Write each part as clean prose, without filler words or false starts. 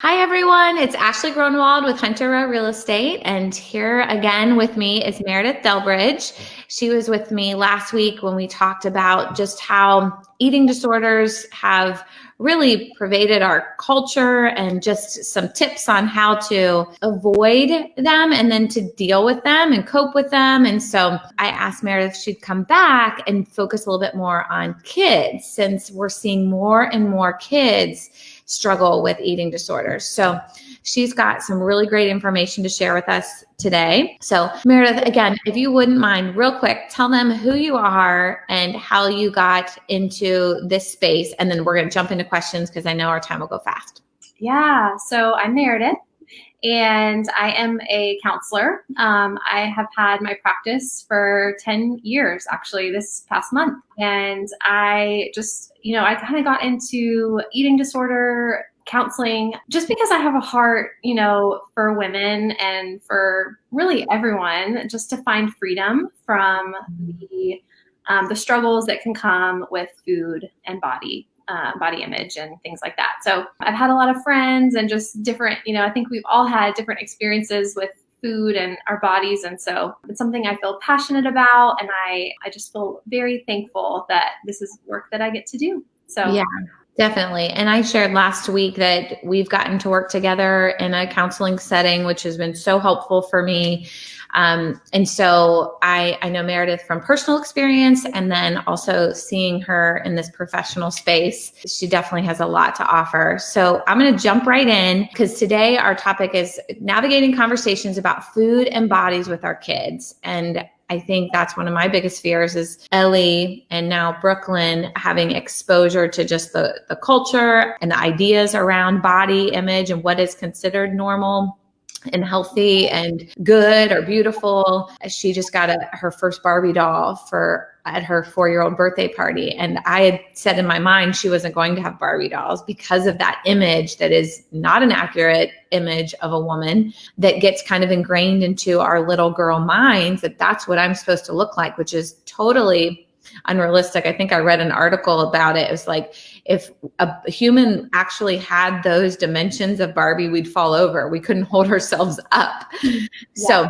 Hi, everyone. It's Ashley Gronewald with Hunter Row Real Estate. And here again with me is Meredith Delbridge. She was with me last week when we talked about just how eating disorders have really pervaded our culture and just some tips on how to avoid them and then to deal with them and cope with them. And so I asked Meredith if she'd come back and focus a little bit more on kids, since we're seeing more and more kids struggle with eating disorders. So she's got some really great information to share with us today. So Meredith, again, if you wouldn't mind, real quick, tell them who you are and how you got into this space. And then we're going to jump into questions because I know our time will go fast. Yeah, so I'm Meredith and I am a counselor. I have had my practice for 10 years, actually, this past month. And I just, I kind of got into eating disorder counseling just because I have a heart, for women and for really everyone, just to find freedom from the struggles that can come with food and body image and things like that. So I've had a lot of friends and just different, I think we've all had different experiences with food and our bodies. And so it's something I feel passionate about. And I just feel very thankful that this is work that I get to do. So yeah. Definitely. And I shared last week that we've gotten to work together in a counseling setting, which has been so helpful for me. And so I know Meredith from personal experience, and then also seeing her in this professional space, she definitely has a lot to offer. So I'm going to jump right in because today our topic is navigating conversations about food and bodies with our kids. And I think that's one of my biggest fears is Ellie and now Brooklyn having exposure to just the culture and the ideas around body image and what is considered normal and healthy and good or beautiful. She just got her first Barbie doll at her 4-year-old birthday party. And I had said in my mind she wasn't going to have Barbie dolls because of that image that is not an accurate image of a woman that gets kind of ingrained into our little girl minds that that's what I'm supposed to look like, which is totally unrealistic. I think I read an article about it. It was like, if a human actually had those dimensions of Barbie, we'd fall over. We couldn't hold ourselves up. Yeah. So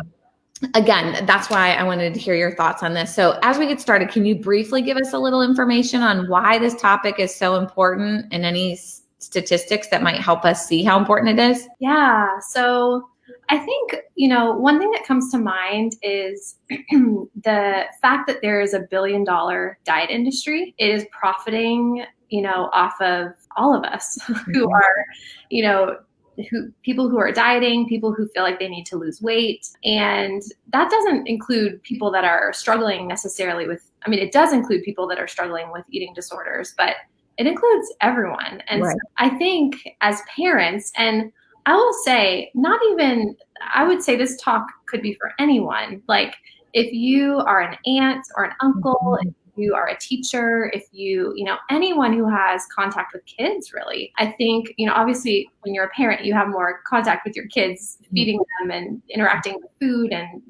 again, that's why I wanted to hear your thoughts on this. So as we get started, can you briefly give us a little information on why this topic is so important and any statistics that might help us see how important it is? Yeah. So I think, one thing that comes to mind is the fact that there is $1 billion diet industry. It is profiting, off of all of us who are, people who are dieting, people who feel like they need to lose weight. And that doesn't include people that are struggling necessarily it does include people that are struggling with eating disorders, but it includes everyone. And right. So I think as parents, and I will say, I would say this talk could be for anyone. Like if you are an aunt or an uncle, if you are a teacher, if anyone who has contact with kids, really, I think, obviously when you're a parent, you have more contact with your kids, feeding them and interacting with food and,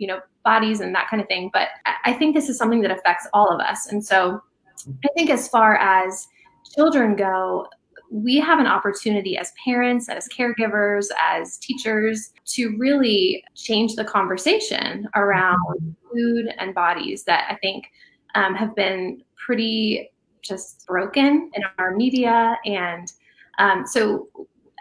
bodies and that kind of thing. But I think this is something that affects all of us. And so I think as far as children go, we have an opportunity as parents, as caregivers, as teachers to really change the conversation around food and bodies that I think have been pretty just broken in our media. And so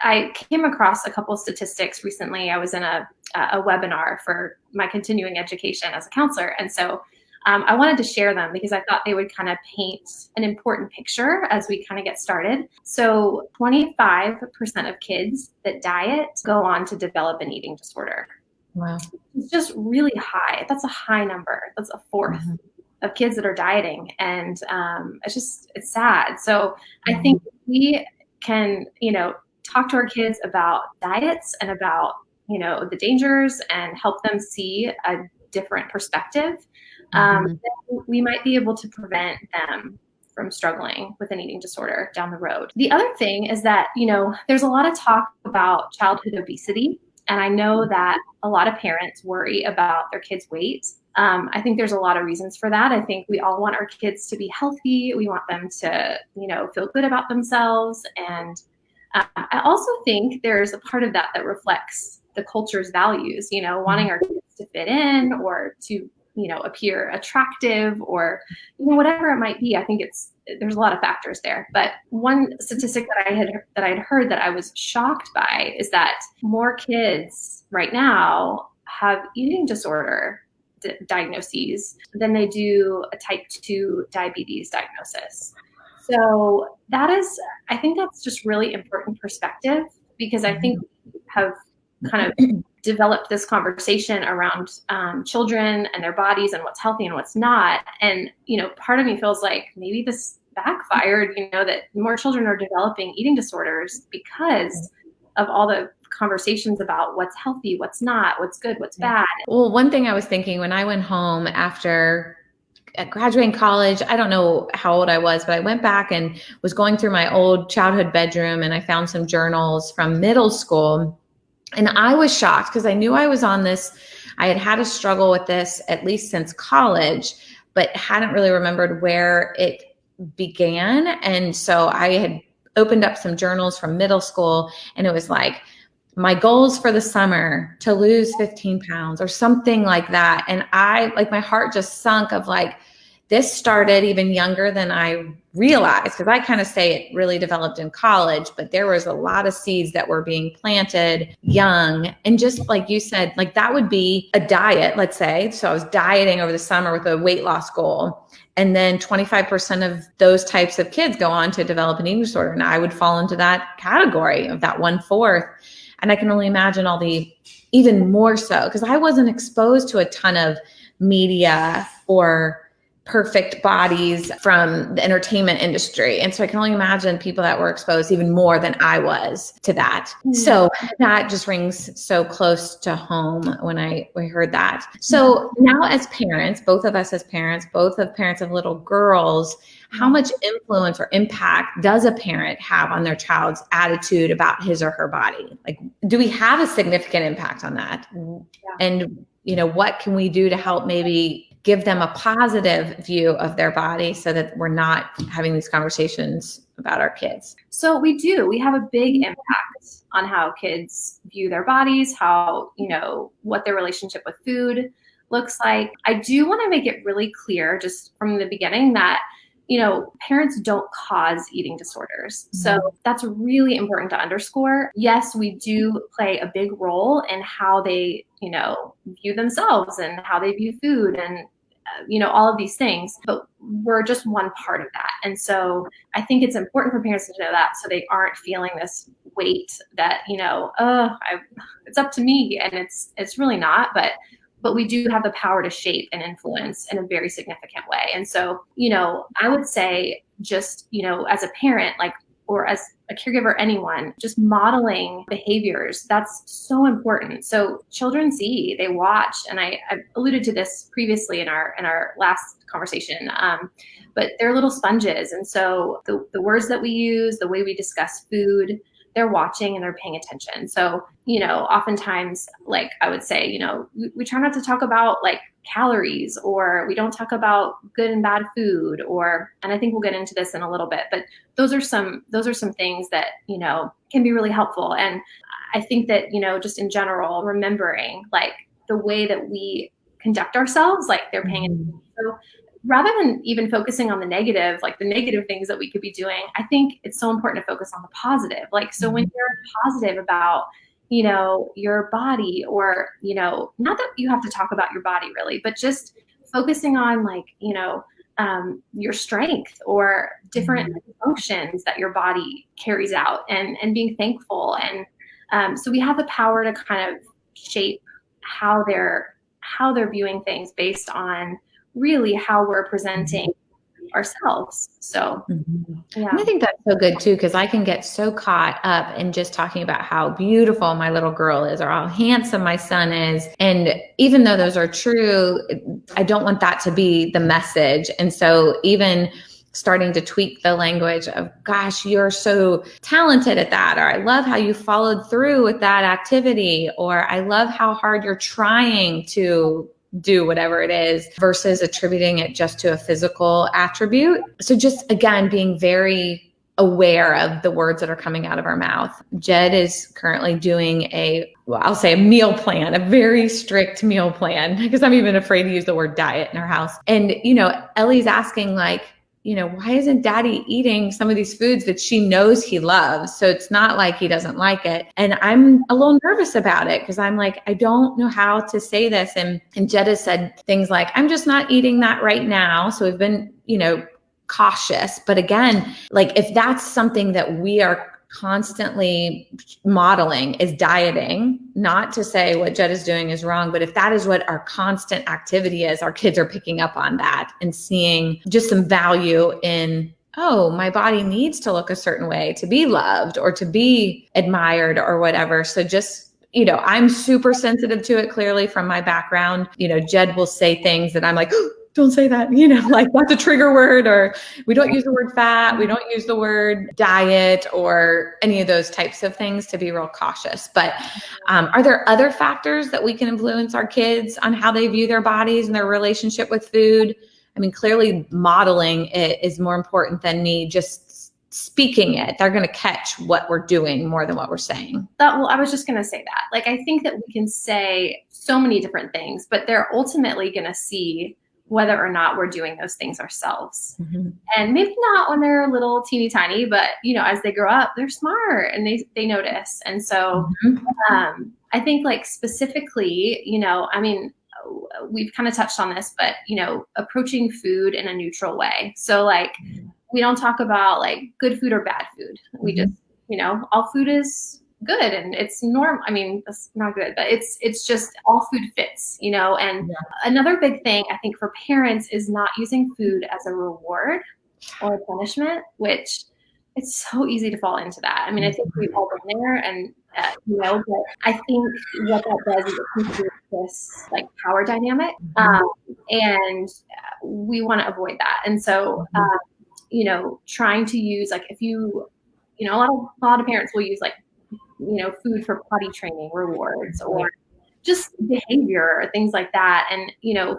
I came across a couple of statistics recently. I was in a webinar for my continuing education as a counselor. And so I wanted to share them because I thought they would kind of paint an important picture as we kind of get started. So 25% of kids that diet go on to develop an eating disorder. Wow. It's just really high. That's a high number. That's a fourth of kids that are dieting. And it's sad. So I think we can, talk to our kids about diets and about, the dangers and help them see a different perspective. Then we might be able to prevent them from struggling with an eating disorder down the road. The other thing is that, there's a lot of talk about childhood obesity. And I know that a lot of parents worry about their kids' weight. I think there's a lot of reasons for that. I think we all want our kids to be healthy. We want them to, feel good about themselves. And I also think there's a part of that that reflects the culture's values, wanting our kids to fit in or to, appear attractive or, whatever it might be. I think there's a lot of factors there. But one statistic that I had heard that I was shocked by is that more kids right now have eating disorder diagnoses than they do a type 2 diabetes diagnosis. So I think that's just really important perspective, because I think we have kind of developed this conversation around children and their bodies and what's healthy and what's not. And, part of me feels like maybe this backfired, that more children are developing eating disorders because of all the conversations about what's healthy, what's not, what's good, what's bad. Well, one thing I was thinking when I went home after graduating college, I don't know how old I was, but I went back and was going through my old childhood bedroom, and I found some journals from middle school. And I was shocked because I knew I was on this. I had a struggle with this at least since college, but hadn't really remembered where it began. And so I had opened up some journals from middle school, and it was like, my goals for the summer to lose 15 pounds or something like that. And my heart just sunk of like, this started even younger than I realized, because I kind of say it really developed in college, but there was a lot of seeds that were being planted young. And just like you said, like that would be a diet, let's say. So I was dieting over the summer with a weight loss goal. And then 25% of those types of kids go on to develop an eating disorder. And I would fall into that category of that 1/4. And I can only imagine even more so, because I wasn't exposed to a ton of media or perfect bodies from the entertainment industry. And so I can only imagine people that were exposed even more than I was to that. Mm-hmm. So that just rings so close to home when I heard that. So now as parents, both of us as parents, both of parents of little girls, how much influence or impact does a parent have on their child's attitude about his or her body? Like, do we have a significant impact on that? Yeah. And, what can we do to help maybe give them a positive view of their body so that we're not having these conversations about our kids? So we do. We have a big impact on how kids view their bodies, how, what their relationship with food looks like. I do want to make it really clear just from the beginning that parents don't cause eating disorders. So that's really important to underscore. Yes, we do play a big role in how they, view themselves and how they view food and, all of these things, but we're just one part of that. And so I think it's important for parents to know that, so they aren't feeling this weight that, it's up to me, and it's really not, but we do have the power to shape and influence in a very significant way. And so, I would say just, as a parent, or as a caregiver, anyone, just modeling behaviors, that's so important. So children see, they watch, and I alluded to this previously in our last conversation, but they're little sponges. And so the words that we use, the way we discuss food, they're watching and they're paying attention. So, oftentimes, I would say, we try not to talk about calories, or we don't talk about good and bad food, and I think we'll get into this in a little bit, but those are some things that, can be really helpful. And I think that, just in general, remembering the way that we conduct ourselves, they're paying attention. So rather than even focusing on the negative, the negative things that we could be doing, I think it's so important to focus on the positive. So when you're positive about, your body, or, not that you have to talk about your body really, but just focusing on your strength or different functions that your body carries out, and being thankful. And so we have the power to kind of shape how they're viewing things based on really how we're presenting ourselves. So yeah. And I think that's so good too, because I can get so caught up in just talking about how beautiful my little girl is, or how handsome my son is. And even though those are true, I don't want that to be the message. And so even starting to tweak the language of, gosh, you're so talented at that, or I love how you followed through with that activity, or I love how hard you're trying to do whatever it is, versus attributing it just to a physical attribute. So just, again, being very aware of the words that are coming out of our mouth. Jed is currently doing I'll say a meal plan, a very strict meal plan, because I'm even afraid to use the word diet in our house. And, Ellie's asking like, why isn't daddy eating some of these foods that she knows he loves? So it's not like he doesn't like it. And I'm a little nervous about it because I'm like, I don't know how to say this. And Jed has said things like, I'm just not eating that right now. So we've been, cautious. But again, like if that's something that we are constantly modeling is dieting, not to say what Jed is doing is wrong, but if that is what our constant activity is, our kids are picking up on that and seeing just some value in, oh, my body needs to look a certain way to be loved or to be admired or whatever. So just, I'm super sensitive to it clearly from my background. Jed will say things that I'm like, oh, don't say that, like that's a trigger word, or we don't use the word fat. We don't use the word diet or any of those types of things, to be real cautious. But are there other factors that we can influence our kids on how they view their bodies and their relationship with food? I mean, clearly modeling it is more important than me just speaking it. They're going to catch what we're doing more than what we're saying. I was just going to say that. Like, I think that we can say so many different things, but they're ultimately going to see whether or not we're doing those things ourselves. Mm-hmm. And maybe not when they're little teeny tiny, but as they grow up, they're smart and they notice. And so I think like specifically, we've kind of touched on this, but approaching food in a neutral way. So like we don't talk about like good food or bad food. We just, all food is good and it's normal. I mean, that's not good, but it's just all food fits, and another big thing I think for parents is not using food as a reward or a punishment, which it's so easy to fall into that. I mean, I think we've all been there and, but I think what that does is it creates this like power dynamic and we want to avoid that. And so, trying to use like, if a lot of parents will use like, food for potty training rewards or just behavior or things like that. And,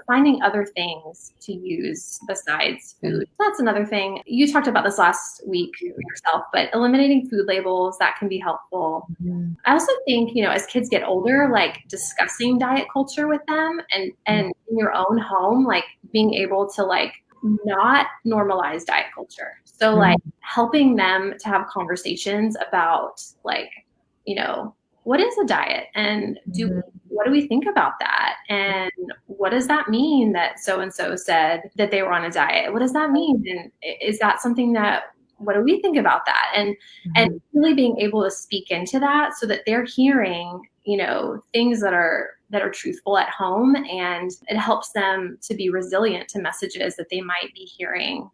finding other things to use besides food. That's another thing. You talked about this last week yourself, but eliminating food labels, that can be helpful. Mm-hmm. I also think, as kids get older, like discussing diet culture with them and in your own home, like being able to like not normalize diet culture. So like helping them to have conversations about like, what is a diet and what do we think about that? And what does that mean that so-and-so said that they were on a diet? What does that mean? And is that something what do we think about that? And really being able to speak into that so that they're hearing, things that are truthful at home, and it helps them to be resilient to messages that they might be hearing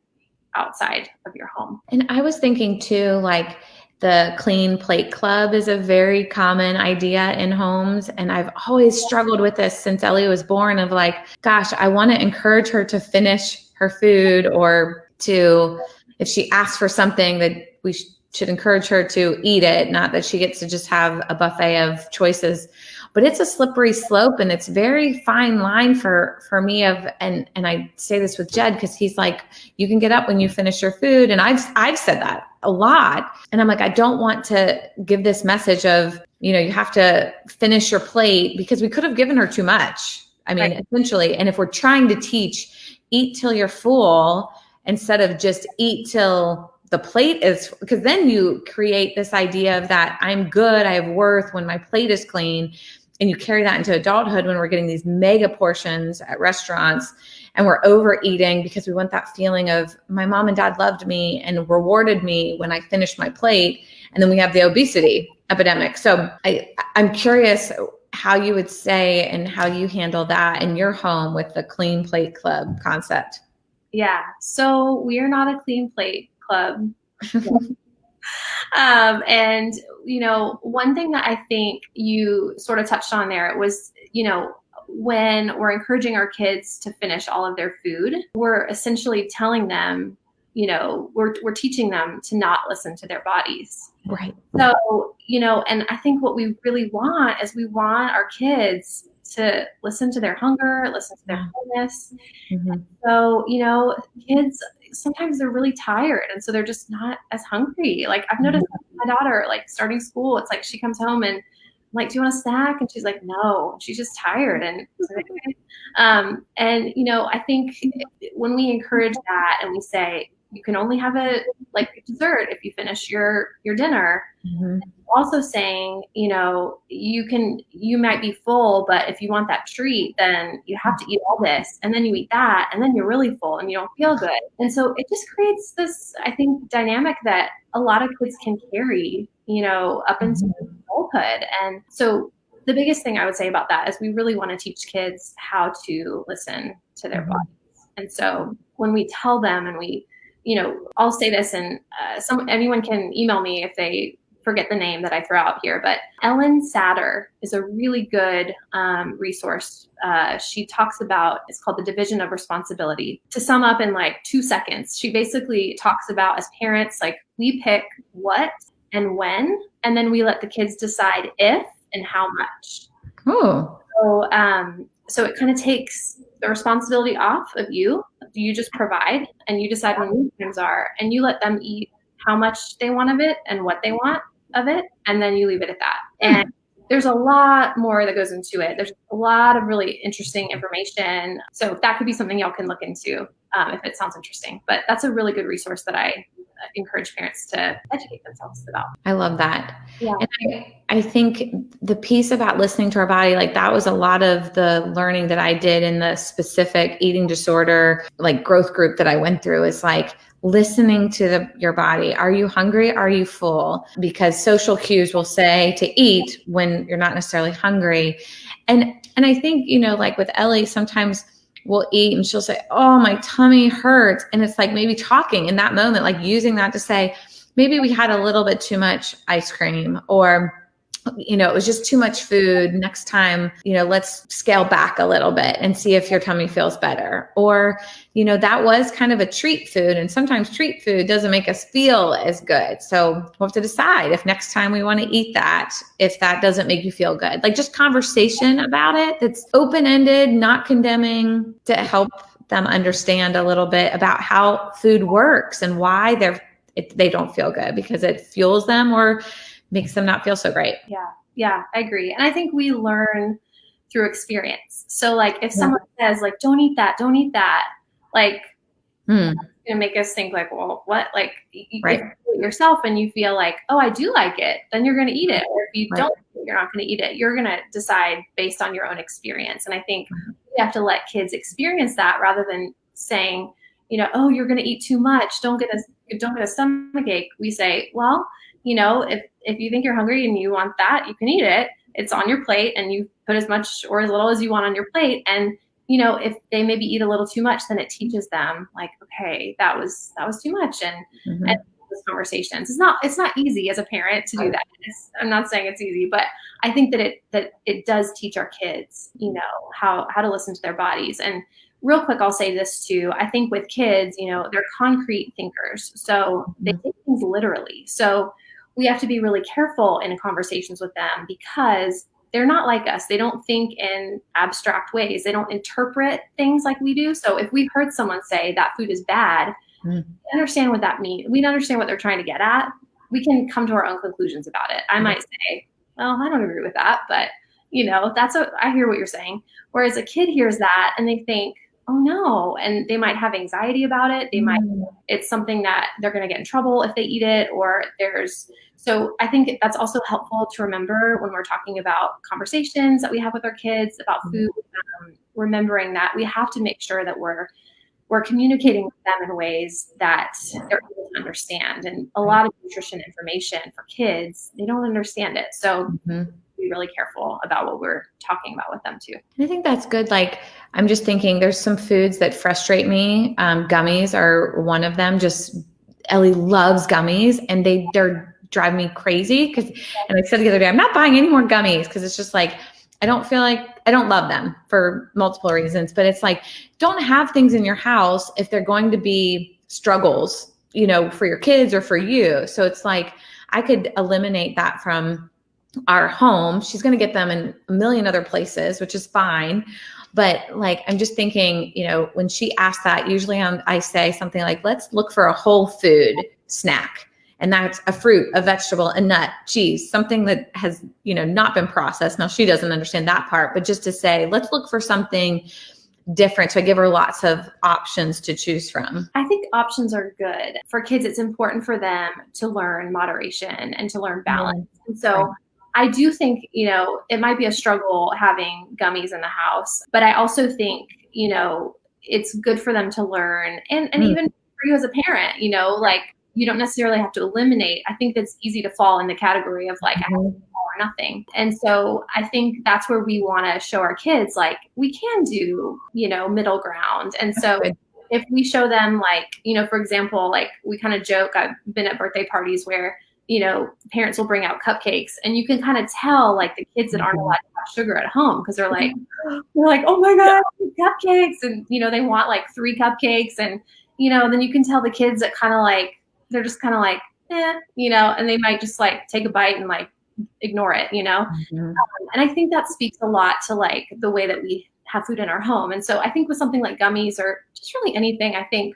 outside of your home. And I was thinking too, like, the clean plate club is a very common idea in homes. And I've always struggled with this since Ellie was born of like, gosh, I want to encourage her to finish her food, or to, if she asks for something, that we should encourage her to eat it, not that she gets to just have a buffet of choices. But it's a slippery slope, and it's very fine line for me and I say this with Jed because he's like, you can get up when you finish your food. And I've said that a lot. And I'm like, I don't want to give this message of, you have to finish your plate, because we could have given her too much. I mean, right. Essentially. And if we're trying to teach eat till you're full instead of just eat till the plate is, because then you create this idea of that I'm good, I have worth when my plate is clean. And you carry that into adulthood when we're getting these mega portions at restaurants and we're overeating because we want that feeling of my mom and dad loved me and rewarded me when I finished my plate. And then we have the obesity epidemic. So I'm curious how you would say and how you handle that in your home with the clean plate club concept. Yeah. So we are not a clean plate club. And, one thing that I think you sort of touched on there was, when we're encouraging our kids to finish all of their food, we're essentially telling them, we're teaching them to not listen to their bodies. Right. So, and I think what we really want is we want our kids to listen to their hunger, listen to their fullness. Mm-hmm. So, kids, sometimes they're really tired. And so they're just not as hungry. Like I've noticed my daughter, like starting school, it's like she comes home and I'm like, do you want a snack? And she's like, no, she's just tired. And, you know, I think when we encourage that and we say, you can only have a like dessert if you finish your dinner. Mm-hmm. Also saying, you know, you might be full, but if you want that treat, then you have to eat all this, and then you eat that, and then you're really full and you don't feel good. And so it just creates this, I think, dynamic that a lot of kids can carry, you know, up into adulthood. And so the biggest thing I would say about that is we really want to teach kids how to listen to their bodies. And so when we tell them, and we, you know, I'll say this, and anyone can email me if they forget the name that I throw out here, but Ellen Satter is a really good resource. She talks about, it's called The Division of Responsibility. To sum up in like 2 seconds, she basically talks about, as parents, like we pick what and when, and then we let the kids decide if and how much. Oh. So it kind of takes the responsibility off of you. You just provide, and you decide when meal times are, and you let them eat how much they want of it and what they want of it, and then you leave it at that. And there's a lot more that goes into it. There's a lot of really interesting information. So that could be something y'all can look into if it sounds interesting. But that's a really good resource that I encourage parents to educate themselves about. I love that. Yeah. And I think the piece about listening to our body, like that was a lot of the learning that I did in the specific eating disorder, like growth group that I went through, is like listening to your body. Are you hungry? Are you full? Because social cues will say to eat when you're not necessarily hungry. And I think, you know, like with Ellie, sometimes we'll eat and she'll say, oh, my tummy hurts. And it's like maybe talking in that moment, like using that to say, maybe we had a little bit too much ice cream, or, you know, it was just too much food. Next time, you know, let's scale back a little bit and see if your tummy feels better. Or, you know, that was kind of a treat food. And sometimes treat food doesn't make us feel as good. So we'll have to decide if next time we want to eat that, if that doesn't make you feel good. Like just conversation about it that's open-ended, not condemning, to help them understand a little bit about how food works and why they don't feel good, because it fuels them or makes them not feel so great. Yeah, I agree. And I think we learn through experience. So like if someone says like, don't eat that, like it's gonna make us think like, well, what? Like if you do it yourself and you feel like, oh, I do like it, then you're gonna eat it. Or if you don't, you're not gonna eat it. You're gonna decide based on your own experience. And I think we have to let kids experience that, rather than saying, you know, oh, you're gonna eat too much, don't get a stomach ache. We say, well, you know, if you think you're hungry and you want that, you can eat it. It's on your plate, and you put as much or as little as you want on your plate. And, you know, if they maybe eat a little too much, then it teaches them like, okay, that was too much. And those conversations, it's not easy as a parent to do that. I'm not saying it's easy, but I think that it does teach our kids, you know, how to listen to their bodies. And real quick, I'll say this too. I think with kids, you know, they're concrete thinkers. So they take things literally. So we have to be really careful in conversations with them, because they're not like us. They don't think in abstract ways. They don't interpret things like we do. So if we heard someone say that food is bad, we understand what that means. We understand what they're trying to get at. We can come to our own conclusions about it. I might say, well, I don't agree with that, but you know, I hear what you're saying. Whereas a kid hears that and they think, oh no, and they might have anxiety about it. It's something that they're going to get in trouble if they eat it, so I think that's also helpful to remember when we're talking about conversations that we have with our kids about food, remembering that we have to make sure that we're communicating with them in ways that they're able to understand. And a lot of nutrition information for kids, they don't understand it. So be really careful about what we're talking about with them too. I think that's good. Like, I'm just thinking there's some foods that frustrate me. Gummies are one of them. Just Ellie loves gummies, and they're drive me crazy. And I said the other day, I'm not buying any more gummies, because it's just like, I don't love them for multiple reasons, but it's like, don't have things in your house if they're going to be struggles, you know, for your kids or for you. So it's like, I could eliminate that from our home. She's going to get them in a million other places, which is fine. But like, I'm just thinking, when she asks that, usually I say something like, let's look for a whole food snack. And that's a fruit, a vegetable, a nut, cheese, something that has, not been processed. Now she doesn't understand that part, but just to say, let's look for something different. So I give her lots of options to choose from. I think options are good. For kids, it's important for them to learn moderation and to learn balance. And so I do think, it might be a struggle having gummies in the house, but I also think, it's good for them to learn. And even for you as a parent, like, you don't necessarily have to eliminate. I think that's easy to fall in the category of like, I have to all or nothing. And so I think that's where we want to show our kids, like, we can do, middle ground. And so if we show them, like, for example, like, we kind of joke, I've been at birthday parties where, parents will bring out cupcakes, and you can kind of tell, like, the kids that aren't allowed to have sugar at home, because they're like, oh my God, cupcakes. And, they want like 3 cupcakes. And, then you can tell the kids that kind of like, they're just kind of like, and they might just like take a bite and like ignore it, and I think that speaks a lot to like the way that we have food in our home. And so I think with something like gummies or just really anything, I think,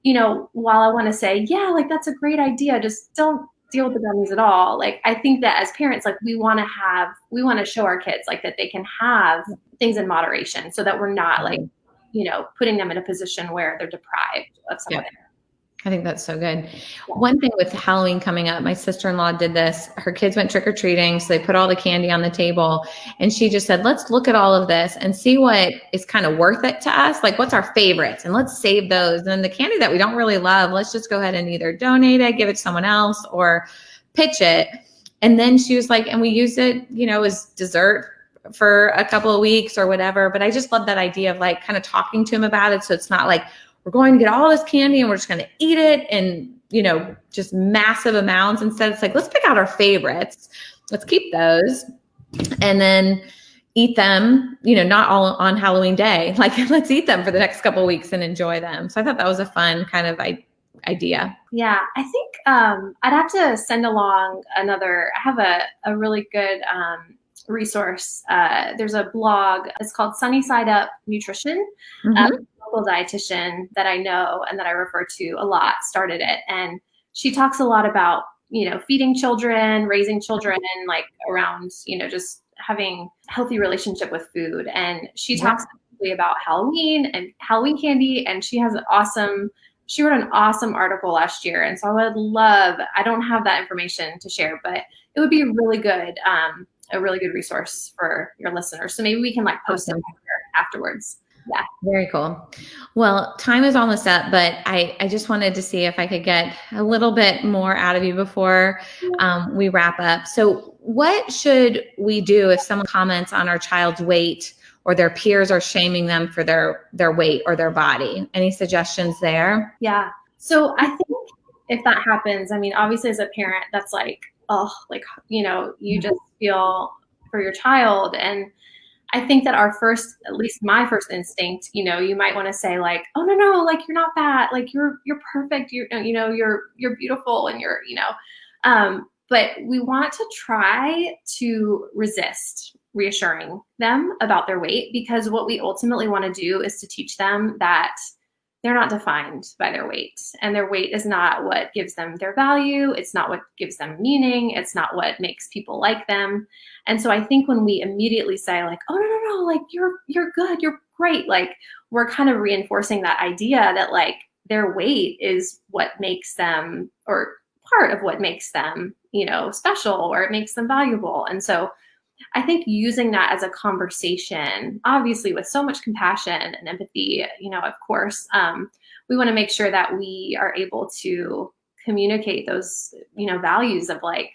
while I want to say, yeah, like, that's a great idea, just don't deal with the gummies at all. Like, I think that as parents, like, we want to show our kids like that they can have things in moderation, so that we're not like, putting them in a position where they're deprived of some of it. I think that's so good. One thing with Halloween coming up, my sister-in-law did this. Her kids went trick-or-treating, so they put all the candy on the table, and she just said, let's look at all of this and see what is kind of worth it to us. Like, what's our favorites, and let's save those. And then the candy that we don't really love, let's just go ahead and either donate it, give it to someone else, or pitch it. And then she was like, and we use it, as dessert for a couple of weeks or whatever. But I just love that idea of like kind of talking to him about it. So it's not like, we're going to get all this candy and we're just going to eat it and, just massive amounts. Instead, it's like, let's pick out our favorites. Let's keep those and then eat them, not all on Halloween day. Like, let's eat them for the next couple of weeks and enjoy them. So I thought that was a fun kind of idea. Yeah, I think I'd have to send along I have a really good resource. There's a blog. It's called Sunny Side Up Nutrition. Local dietitian that I know and that I refer to a lot started it, and she talks a lot about feeding children, raising children, and like around just having a healthy relationship with food. And she talks about Halloween and Halloween candy, and she wrote an awesome article last year. And so I don't have that information to share, but it would be a really good resource for your listeners. So maybe we can like post it afterwards. Yeah. Very cool. Well, time is almost up, but I just wanted to see if I could get a little bit more out of you before we wrap up. So what should we do if someone comments on our child's weight or their peers are shaming them for their weight or their body? Any suggestions there? Yeah. So I think if that happens, I mean, obviously as a parent, that's like, oh, like, you just feel for your child. And I think that at least my first instinct, you might want to say like, oh, no, like, you're not fat. Like, you're perfect. You're beautiful. And but we want to try to resist reassuring them about their weight, because what we ultimately want to do is to teach them that they're not defined by their weight, and their weight is not what gives them their value. It's not what gives them meaning. It's not what makes people like them. And so I think when we immediately say like, oh, no, like, you're good, you're great, like, we're kind of reinforcing that idea that like their weight is what makes them, or part of what makes them, special, or it makes them valuable. And so I think using that as a conversation, obviously with so much compassion and empathy, of course, we want to make sure that we are able to communicate those, values of like,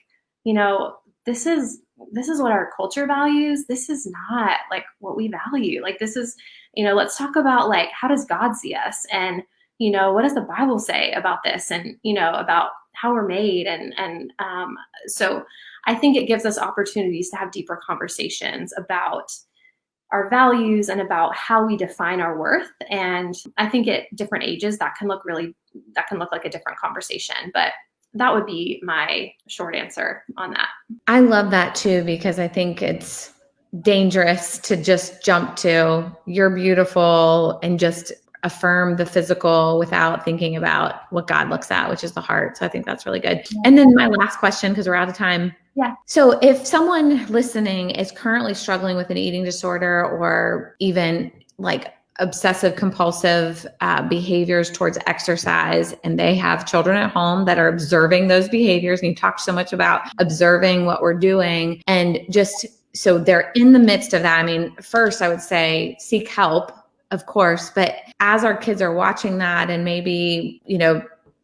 this is what our culture values. This is not like what we value. Like, this is, let's talk about like, how does God see us? And, what does the Bible say about this? And, about how we're made. And so I think it gives us opportunities to have deeper conversations about our values and about how we define our worth. And I think at different ages that can look like a different conversation. But that would be my short answer on that. I love that too, because I think it's dangerous to just jump to "you're beautiful" and just affirm the physical without thinking about what God looks at, which is the heart. So I think that's really good. And then my last question, because we're out of time. Yeah. So if someone listening is currently struggling with an eating disorder or even like obsessive compulsive behaviors towards exercise, and they have children at home that are observing those behaviors, and you talked so much about observing what we're doing, and just so they're in the midst of that. I mean, first I would say seek help, of course, but as our kids are watching that and maybe,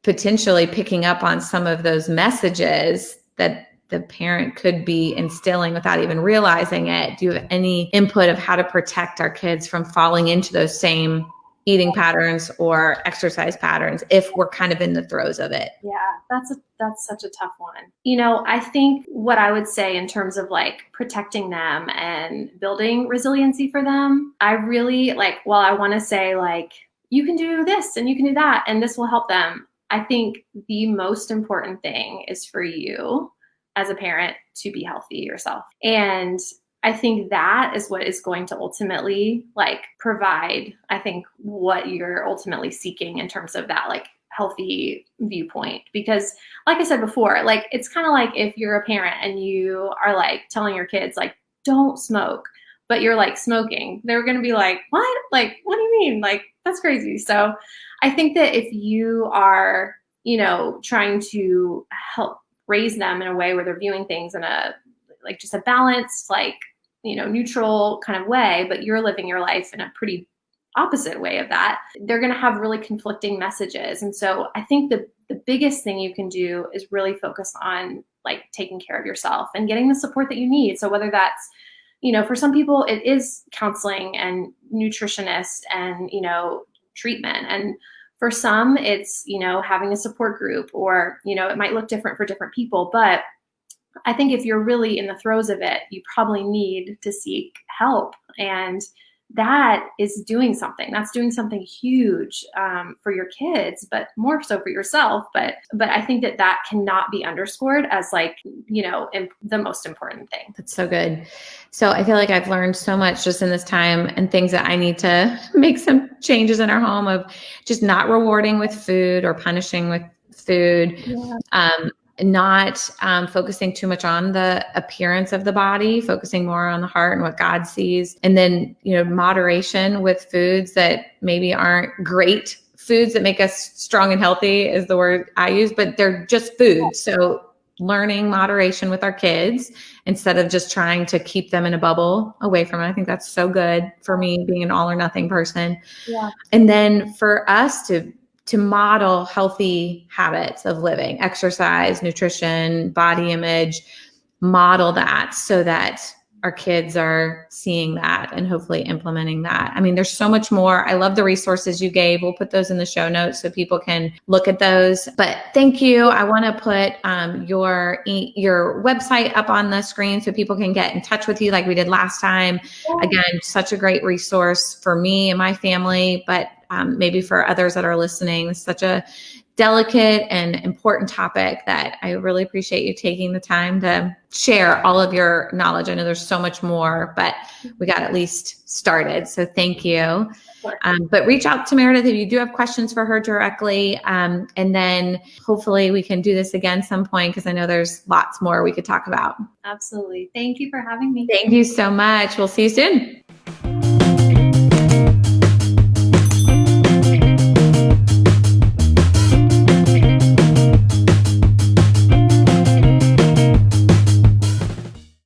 potentially picking up on some of those messages that the parent could be instilling without even realizing it, do you have any input of how to protect our kids from falling into those same eating patterns or exercise patterns if we're kind of in the throes of it? Yeah, that's such a tough one. I think what I would say in terms of like protecting them and building resiliency for them, I really I want to say like, you can do this and you can do that, and this will help them. I think the most important thing is for you as a parent to be healthy yourself. And I think that is what is going to ultimately provide, I think, what you're ultimately seeking in terms of that healthy viewpoint. Because like I said before, it's kind of like if you're a parent and you are telling your kids don't smoke, but you're smoking, they're going to be like, what? What do you mean? That's crazy. So I think that if you are, trying to help raise them in a way where they're viewing things in a just a balanced neutral kind of way, but you're living your life in a pretty opposite way of that, they're going to have really conflicting messages. And so I think the biggest thing you can do is really focus on taking care of yourself and getting the support that you need. So whether that's for some people it is counseling and nutritionists and treatment, and for some it's having a support group, or it might look different for different people. But I think if you're really in the throes of it, you probably need to seek help. And that is doing something. That's doing something huge for your kids, but more so for yourself. But I think that cannot be underscored as the most important thing. That's so good. So I feel like I've learned so much just in this time, and things that I need to make some changes in our home of just not rewarding with food or punishing with food. Yeah. Not focusing too much on the appearance of the body, focusing more on the heart and what God sees. And then, moderation with foods that maybe aren't great foods that make us strong and healthy is the word I use, but they're just food. So learning moderation with our kids instead of just trying to keep them in a bubble away from it. I think that's so good for me, being an all or nothing person. Yeah. And then for us to model healthy habits of living, exercise, nutrition, body image, model that so that our kids are seeing that and hopefully implementing that. I mean, there's so much more. I love the resources you gave. We'll put those in the show notes so people can look at those. But thank you. I want to put your website up on the screen so people can get in touch with you like we did last time. Again, such a great resource for me and my family, but maybe for others that are listening. It's such a delicate and important topic that I really appreciate you taking the time to share all of your knowledge. I know there's so much more, but we got at least started. So thank you. But reach out to Meredith if you do have questions for her directly. And then hopefully we can do this again some point, because I know there's lots more we could talk about. Absolutely. Thank you for having me. Thank you so much. We'll see you soon.